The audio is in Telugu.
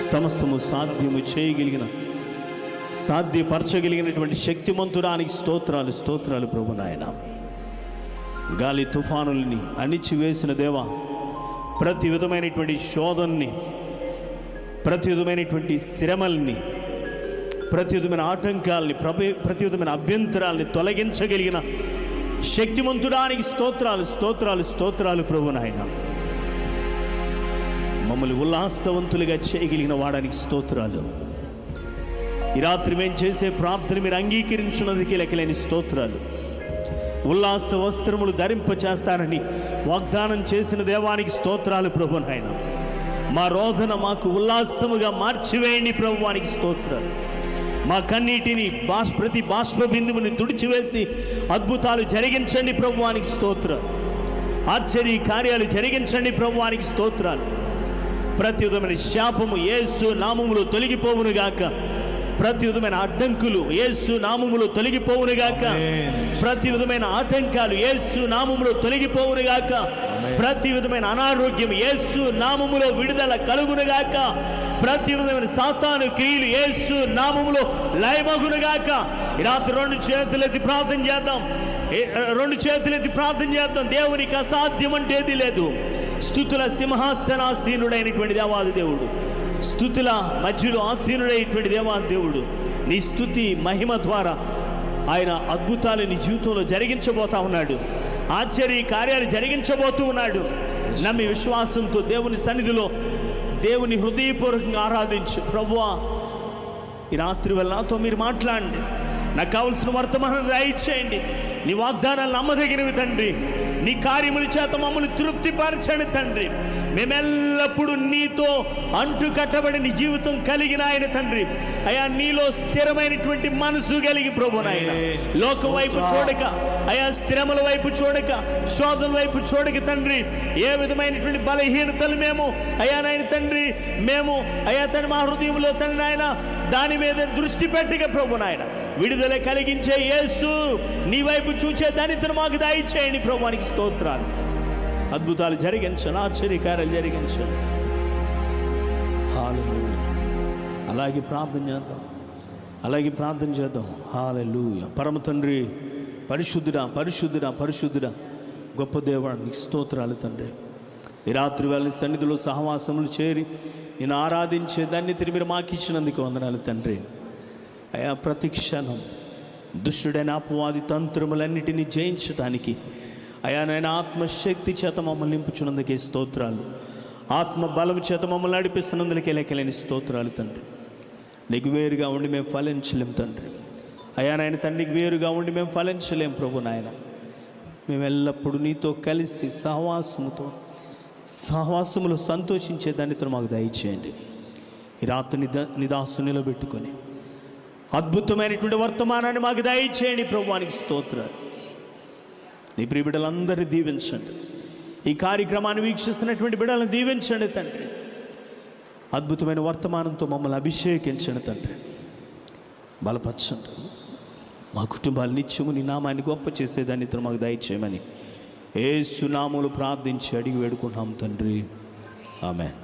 సమస్తము సాధ్యము చేయగలిగిన, సాధ్యపరచగలిగినటువంటి శక్తిమంతుడానికి స్తోత్రాలు, స్తోత్రాలు ప్రభు నాయన. గాలి తుఫానుల్ని అణిచివేసిన దేవా, ప్రతి విధమైనటువంటి శోధనని, ప్రతి విధమైనటువంటి శ్రమల్ని, ప్రతి విధమైన ఆటంకాలని, ప్రతి విధమైన అభ్యంతరాల్ని తొలగించగలిగిన శక్తిమంతుడానికి స్తోత్రాలు, స్తోత్రాలు, స్తోత్రాలు ప్రభు నాయన. మమ్మల్ని ఉల్లాసవంతులుగా చేయగలిగిన వాడానికి స్తోత్రాలు. ఈ రాత్రి మేము చేసే ప్రార్థన మీరు అంగీకరించున్నదికి లెక్కలేని స్తోత్రాలు. ఉల్లాస వస్త్రములు ధరింపచేస్తానని వాగ్దానం చేసిన దేవానికి స్తోత్రాలు ప్రభు నాయన. మా రోదన మాకు ఉల్లాసముగా మార్చివేయండి ప్రభువానికి స్తోత్రాలు. మా కన్నీటిని ప్రతి బాష్ప బిందువుని తుడిచివేసి అద్భుతాలు జరిగించండి ప్రభువానికి స్తోత్రాలు. ఆశ్చర్య కార్యాలు జరిగించండి ప్రభువానికి స్తోత్రాలు. ప్రతి విధమైన శాపము యేసు నామములో తొలగిపోవునుగాక. ప్రతి విధమైన అడ్డంకులు యేసు నామములో తొలగిపోవునుగాక. ప్రతి విధమైన ఆటంకాలు యేసు నామములో తొలగిపోవునుగాక. ప్రతి విధమైన అనారోగ్యం యేసు నామములో విడుదల కలుగునుగాక. ప్రతి విధమైన సాతాను క్రియలు యేసు నామములో లయమగునుగాక. ఈ రాత్రి రెండు చేతులెత్తి ప్రార్థన చేద్దాం. దేవునికి అసాధ్యం అంటే ఏది లేదు. స్తుతుల సింహాసనాసీనుడైనటువంటి దేవాది దేవుడు, స్తుతుల మధ్యలో ఆసీనుడైనటువంటి దేవాది దేవుడు, నీ స్తుతి మహిమ ద్వారా ఆయన అద్భుతాలు నీ జీవితంలో జరిగించబోతా ఉన్నాడు. ఆశ్చర్య కార్యాలు జరిగించబోతూ ఉన్నాడు. నమ్మి విశ్వాసంతో దేవుని సన్నిధిలో దేవుని హృదయపూర్వకంగా ఆరాధించు. ప్రభువా, ఈ రాత్రి వల్ల నాతో మీరు మాట్లాడండి. నాకు కావలసిన వర్తమానం దయచేయండి. నీ వాగ్దానాలు నమ్మదగినవి తండ్రి. నీ కార్యముల చేత మమ్మల్ని తృప్తిపరచండి తండ్రి. మేమెల్లప్పుడూ నీతో అంటు కట్టబడిన జీవితం కలిగిన ఆయన తండ్రి. అయా, నీలో స్థిరమైనటువంటి మనసు కలిగి ప్రభు నాయన, లోకం వైపు చూడక, అయా శ్రమల వైపు చూడక, శోధన వైపు చూడక తండ్రి, ఏ విధమైనటువంటి బలహీనతలు మేము అయా నాయన తండ్రి అయా తండ్రి మా హృదయంలో తండ్రి నాయన దాని మీద దృష్టి పెట్టక ప్రభు నాయన, విడుదల కలిగించే యేసు నీ వైపు చూచే దానితో మాకు దయచేయండి ప్రభువానికి స్తోత్రాలు. అద్భుతాలు జరిగించండి, ఆశ్చర్యకార్యాలు జరిగించండి. హల్లెలూయా. అలాగే ప్రార్థన చేద్దాం. హల్లెలూయా. పరమ తండ్రి, పరిశుద్ధుడా పరిశుద్ధుడా పరిశుద్ధుడా గొప్ప దేవుడా, నీకు స్తోత్రాలు తండ్రి. ఈ రాత్రి వేళ సన్నిధిలో సహవాసములు చేరి నేను ఆరాధించే ధన్యతని మీరు మాకు ఇచ్చినందుకు వందనాలు తండ్రి. అయా, ప్రతి క్షణం దుష్టుడైన అపవాది తంత్రములన్నిటినీ జయించటానికి అయా నాయన ఆత్మశక్తి చేత మమ్మల్ని నింపుచున్నందుకే స్తోత్రాలు. ఆత్మ బలం చేత మమ్మల్ని నడిపిస్తున్నందుకే లెక్కలేని స్తోత్రాలు తండ్రి. నీకు వేరుగా ఉండి మేము ఫలించలేం తండ్రి. అయా నాయన తండ్రికి వేరుగా ఉండి మేము ఫలించలేం ప్రభు నాయన. మేము ఎల్లప్పుడూ నీతో కలిసి సహవాసములో సంతోషించే దానితో మాకు దయచేయండి. ఈ రాత్రి నిదాసు నిలబెట్టుకొని అద్భుతమైనటువంటి వర్తమానాన్ని మాకు దయచేయండి ప్రభువానికి స్తోత్రాలు. నీ ప్రియ బిడ్డలందరినీ దీవించండి. ఈ కార్యక్రమాన్ని వీక్షిస్తున్నటువంటి బిడ్డలను దీవించండి తండ్రి. అద్భుతమైన వర్తమానంతో మమ్మల్ని అభిషేకించండి తండ్రి. బలపరచండి. మా కుటుంబాలు నిత్యము నీ నామాన్ని గొప్ప చేసేదాన్ని ఇతను మాకు దయచేయమని యేసు నామములో ప్రార్థించి అడిగి వేడుకుంటున్నాం తండ్రి. ఆమేన్.